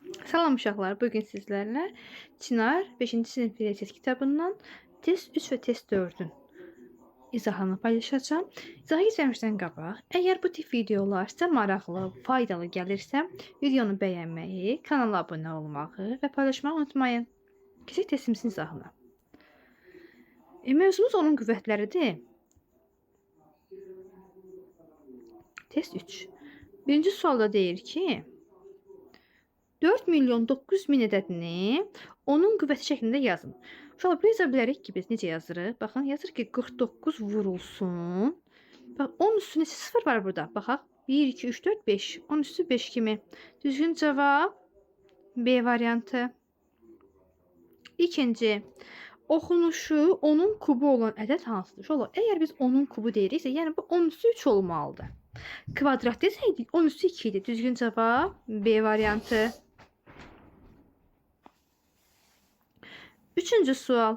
Salam uşaqlar, bugün sizlərlə Çınar 5-ci sinif Pilates kitabından test 3 və test 4-ün izahını paylaşacağım. İzaha keçməmişdən qabaq, əgər bu tip videolar sizə maraqlı, faydalı gəlirsə, videonu bəyənməyi, kanala abunə olmağı və paylaşmağı unutmayın. Keçək testimizin izahına. Mövzumuz onun qüvvətləridir. Test 3. Birinci sualda deyir ki, 4 milyon 900 min ədədini onun qüvvəti şəklində yazın. Uşaqlar, bunu yaza bilərik ki, biz necə yazırıq? Baxın, yazır ki, 49 vurulsun. Bax, 10 üstü neçə sıfır var burada? Baxaq, 1, 2, 3, 4, 5. 10 üstü 5 kimi. Düzgün cavab B variantı. İkinci, oxunuşu onun kubu olan ədəd hansıdır? Uşaqlar, əgər biz onun kubu deyiriksə, yəni bu 10 üstü 3 olmalıdır. Kvadrat desəydik, 10 üstü 2 idi. Düzgün cavab B variantı. Üçüncü sual.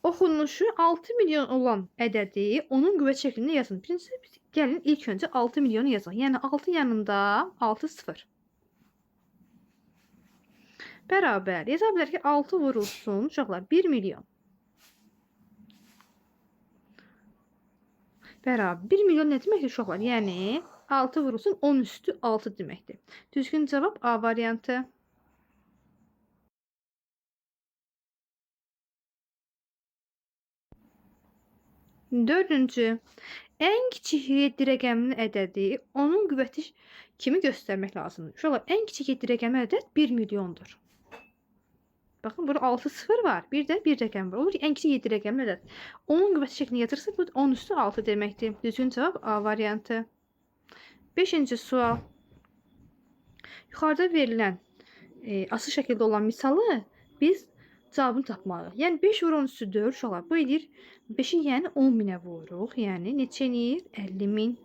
Oxunuşu 6 milyon olan ədədi onun qüvvət şəklində yazın. Birincisi, gəlin ilk öncə 6 milyonu yazaq. Yəni 6 yanında 6 sıfır. Bərabər. Yaza bilər ki, 6 vurulsun. Uşaqlar, 1 milyon. Bərabər. 1 milyon nə deməkdir uşaqlar? Yəni 6 vurulsun 10 üstü 6 deməkdir. Düzgün cavab A variantı. Dördüncü, ən kiçik 7 rəqəmli ədədi onun qüvvəti kimi göstərmək lazımdır. Uşaqlar, ən kiçik 7 rəqəmli ədəd 1 milyondur. Baxın, burada 6 sıfır var. Bir də 1 rəqəm var. Olur ki, ən kiçik 7 rəqəmli ədəd. Onun qüvvəti şəklini yatırsa, bu 10 üstü 6 deməkdir. Düzgün cavab A variantı. 5-ci sual. Yuxarıda verilən asıl şəkildə olan misalı biz cavabını tapmalıyıq. Yəni 5 vur 10 üstü 4 uşaqlar. Bu edir 5-i yəni 10 minə vururuq. Yəni neçə eləyir? 50 min.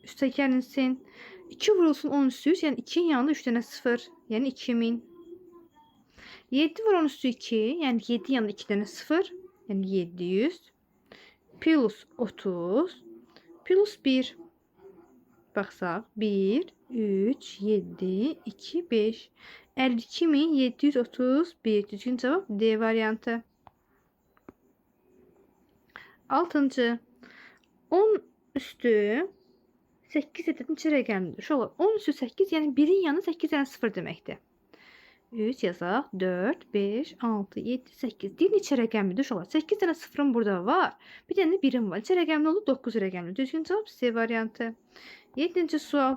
Üstə gəlinsin. 2 vurulsun 10 üstü 100. Yəni 2-nin yanında 3 dənə 0. Yəni 2000. 7 vur 10 üstü 2. Yəni 7 yanında 2 dənə 0. Yəni 700. Plus 30. Plus 1. Baxsaq. 1, 3, 7, 2, 5. 52.731. Düzgün cevap D variantı. 6. 10 üstü 8 ədədin içi rəqəmlidir. Şu olur. 10 üstü 8, yəni 1-in yanı 8 dənə 0 deməkdir. 3 yazaq. 4, 5, 6, 7, 8. Dilin içi rəqəmlidir. Şu olur. 8 dənə 0'ın burada var. Bir dənə də 1'in var. İçi rəqəmli olur. 9 rəqəmli. Düzgün cavab C variantı. 7. sual.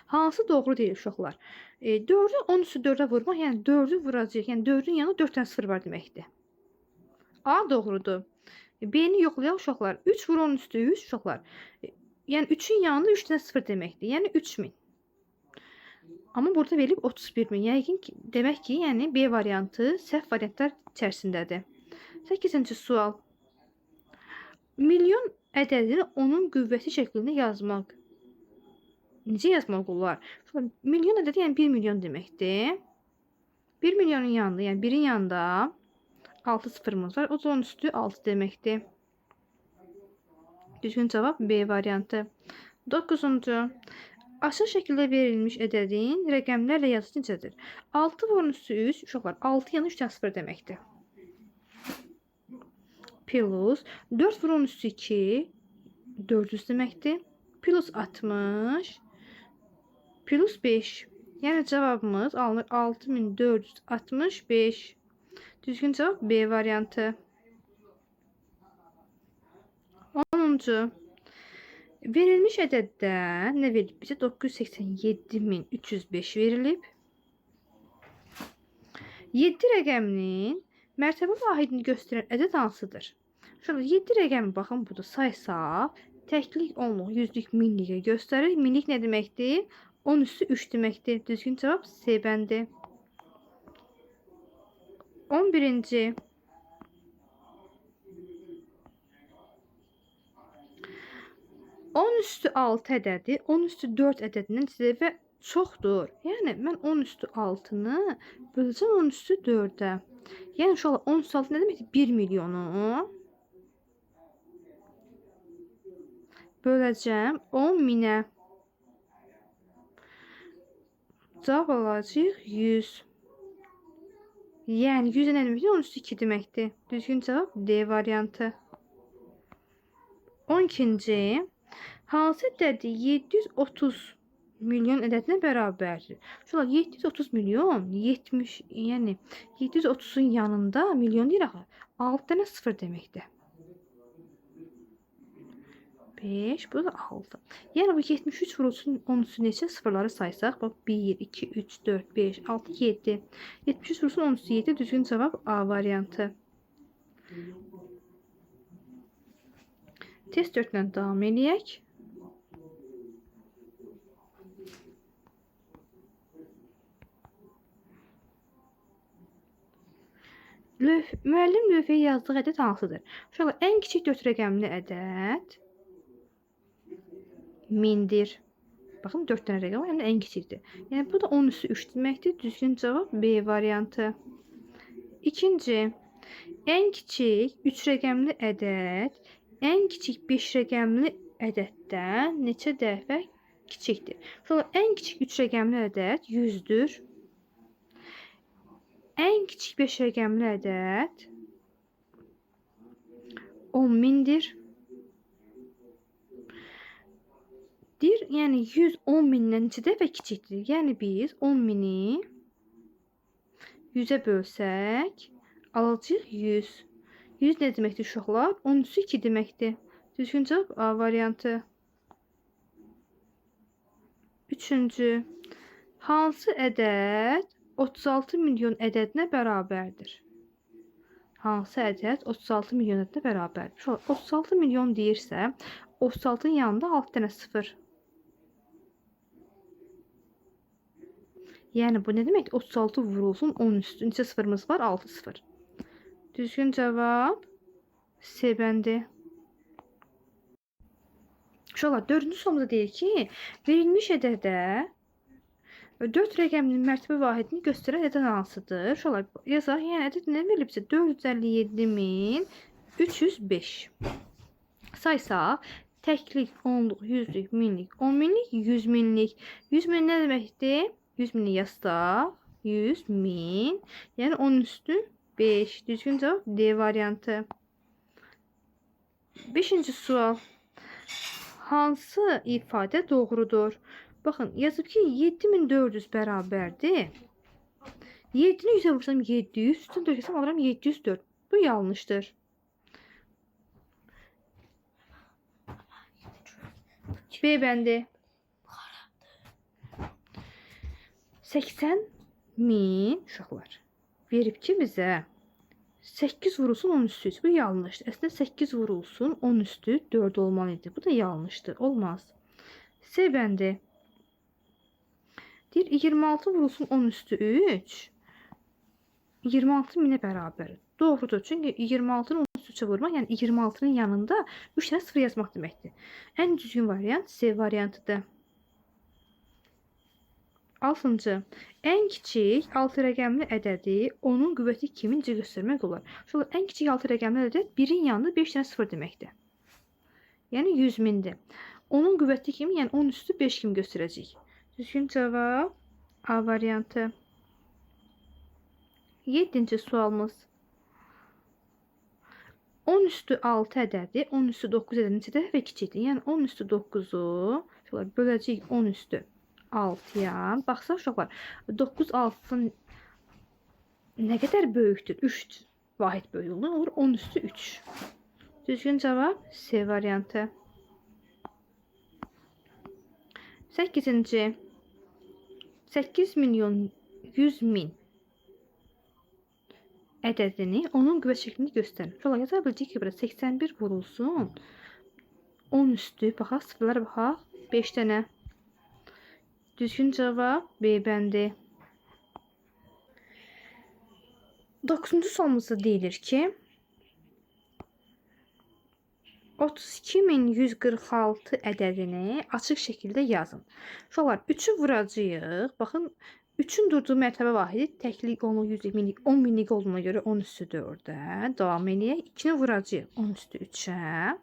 Hansı doğru deyil uşaqlar? 4'ü 10 üstü 4'ə vurmaq, yəni 4'ü vuracaq. Yəni 4'ün yanında 4 dənə 0 var deməkdir. A doğrudur. B-ni yoxlayaq uşaqlar. 3 vur 10 üstü 100 uşaqlar. Yəni 3'ün yanında 3 dənə 0 deməkdir. Yəni 3000. Amma burada verilib 31.000. Yəqin ki, demək ki, yəni B variantı səhv variantlar içərisindədir. 8-ci sual. Milyon ədədini onun qüvvəti şəklində yazmaq. Necə yazmaq olar? Milyon ədədi yəni 1 milyon deməkdir. 1 milyonun yanında, yəni 1'in yanında 6 sıfırımız var. O da 10 üstü 6 deməkdir. Düzgün cavab B variantı. 9. Aşağı şəkildə verilmiş ədədin rəqəmlərlə yazısı necədir? 6 vur 10 üstü 3. Uşaqlar, 6 yanı 3 dənə 0 deməkdir. Plus 4 vur 10 üstü 2. 400 deməkdir. Plus 60. Plus 5. Yəni cavabımız alınır 6465. Düzgün cavab B variantı. 10. Verilmiş ədəddən nə verilib bizə? 987.305 verilib. 7 rəqəminin mərtəbə vahidini göstərən ədəd hansıdır? Şöyle 7 rəqəmi baxın burada saysaq, təklik, onluq, yüzlük, minliyə göstərir. Minlik nə deməkdir? 10 üstü 3 deməkdir. Düzgün cavab C bəndi. 11. 10 üstü 6 ədədi 10 üstü 4 ədədindən istədir və çoxdur. Yəni mən 10 üstü 6-nı böləcəm 10 üstü 4-ə. Yəni uşaqlar 10 üstü 6 nə deməkdir? 1 milyonu böləcəm 10 minə. Cavab alacağıq 100. Yəni 100 nə deməkdir? 10 üstü 2 deməkdir. Düzgün cavab D variantı. 12-ci. Hansı ədədi 730 milyon ədədinə bərabərdir? Şöyle 730 milyon 70, yəni 730'un yanında milyon deyir axı. 6 dənə 0 deməkdir. 5, bu da 6. Yəni bu 73 vurulsun 10 üstü neçə sıfırları saysaq, bax 1, 2, 3, 4, 5, 6, 7. 73 vurulsun 10 üstü 7, düzgün cavab A variantı. Test 4 ilə davam edək. Müəllim lövhəyə yazdığı ədəd hansıdır? Şöyle ən kiçik 4 rəqəmli ədəd 1000'dir. Bakın 4 tane rəqəm var, yəni ən kiçikdir. Yəni bu da 10 üstü 3 deməkdir. Düzgün cavab B variantı. İkinci, ən kiçik 3 rəqəmli ədəd ən kiçik 5 rəqəmli ədəddən neçə dəfə kiçikdir? Sonra ən kiçik 3 rəqəmli ədəd 100'dür. Ən kiçik 5 rəqəmli ədəd 10.000'dir. Yəni 100 10.000'dən neçə dəfə kiçikdir? Yəni biz 10.000'i 100'ə bölsək alacağıq 100. 100 nə deməkdir uşaqlar? 10 üstü 2 deməkdir. Düzgün cavab A variantı. Üçüncü. Hansı ədəd 36 milyon ədədinə bərabərdir? Hansı ədəd 36 milyon ədədinə bərabərdir? Şöyle 36 milyon deyirsə 36'nın yanında 6 dənə 0. Yəni bu nə demək? 36 vurulsun 10 üstü. Neçə sıfırımız var? 6 sıfır. Düzgün cavab C bəndi. Şöyle 4-cü sorumuzda deyir ki, verilmiş ədədə 4 rəqəmli mərtəbə vahidini göstərən ədəd hansıdır? Şöyle yazaq. Yəni ədəd nə verilibsə 457.305. Saysaq təklik, onluq, yüzlük, minlik, 10 minlik, 100 minlik. 100 min nə deməkdir? 100 minlik yazsaq 100 min. Yəni 10 üstü 5. Düzgün cavab D variantı. 5-ci sual. Hansı ifadə doğrudur? Baxın, yazıb ki 7400 bərabərdir. 7'ni 100'ə vursam 700, üstün 4 hesab alıram 704. Bu yanlışdır. B bəndi. 80.000 uşaqlar verib ki bizə 8 vurulsun 10 üstü 3. Bu yanlışdır. Əslində 8 vurulsun 10 üstü 4 olmalıydı. Bu da yanlışdır. Olmaz. C bəndi. Deyir 26 vurulsun 10 üstü 3 26.000'ə bərabər. Doğrudur. Çünki 26'nın 10 üstü 3'ə vurmaq, yəni 26'nın yanında 3 dənə 0 yazmaq deməkdir. Ən düzgün variant C variantıdır. 6-cı. Ən kiçik 6 rəqəmli ədədi onun qüvvəti kiminci göstərmək olar? Şöyle ən kiçik 6 rəqəmli ədəd 1'in yanında 5 dənə 0 deməkdir. Yəni 100.000'dir. Onun qüvvəti kimi, yəni 10 üstü 5 kimi göstərəcək. Düzgün cavab A variantı. 7-ci sualımız. 10 üstü 6 ədədi 10 üstü 9 ədədi neçə dəfə kiçikdir? Yəni 10 üstü 9'u böləcəyik 10 üstü 6'ya. Baxsaq uşaqlar 9 6'dan nə qədər böyükdür? 3 vahid böyüklüyü olur 10 üstü 3. Düzgün cavab C variantı. 8-ci. 8 milyon 100 min ədədini onun qüvvə şəklini göstərir. Şöyle yaza biləcək ki, burada 81 vurulsun 10 üstü, baxaq sıfırlara baxaq 5 dənə. Düzgün cavab B bəndi. 9-cu sualımızda deyilir ki 32.146 ədədini açıq şəkildə yazın. Uşaqlar 3'ü vuracağıq. Baxın 3'ün durduğu mərtəbə vahidi təklik, onluq, yüzlük, minlik, 10 minlik olduğuna görə 10 üstü 4'ə. Davam edək. 2'ni vuracağıq 10 üstü 3'ə.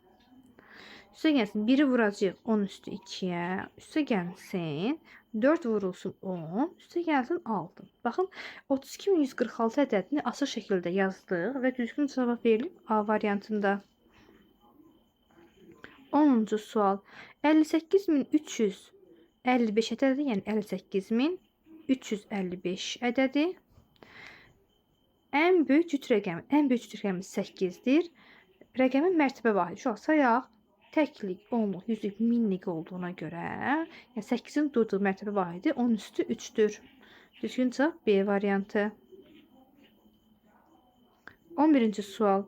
Üstə gəlsin 1-i vuracağıq 10 üstü 2-yə. Üstə gəlsin 4 vurulsun 10. Üstə gəlsin 6. Baxın 32146 ədədini açıq şəkildə yazdıq və düzgün cavab verilib A variantında. 10-cu sual. 58355 ədədi, yəni 58355 ədədi. Ən böyük cüt rəqəmi. Ən böyük cüt rəqəmi 8-dir. Rəqəmin mərtəbə vahidi. Uşaq sayaq. Təklik, onluq, yüzlük, minlik olduğuna görə, yəni 8-in durduğu mərtəbə vahidi 10 üstü 3-dür. Düzgün cavab B variantı. 11-ci sual.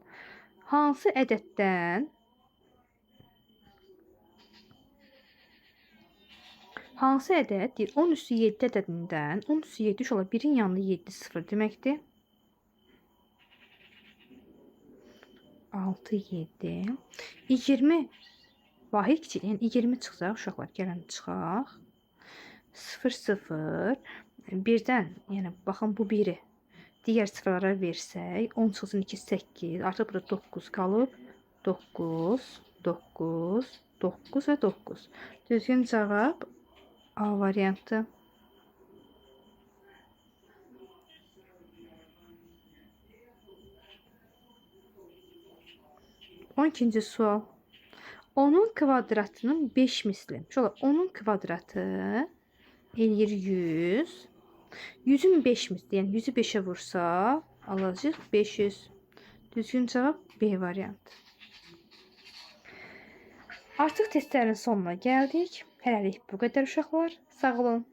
Hansı ədəddən hansı ədəd deyir? 10 üstü 7 ədədindən 10 üstü 7 uşaqlar 1-in yanında 7 0 deməkdir. 6 7 20 vahid kiçik, yəni 20 çıxacaq uşaqlar, gəlin çıxaq. 0 0 1-dən, yəni baxın bu 1-i digər sıfırlara versək 10 çıxsın 2 8, artıq burada 9 qalıb. 9 9 9 və 9. Düzgün cavab A variantı. 12-ci sual. 10'un kvadratının 5 misli. Şöyle 10'un kvadratı eləyir 100. 100'ün 5 misli. Yəni 100'ü 5'e vursa alacaq 500. Düzgün cavab B variantı. Artıq testlərin sonuna gəldik. Hələlik bu qədər uşaqlar. Sağ olun.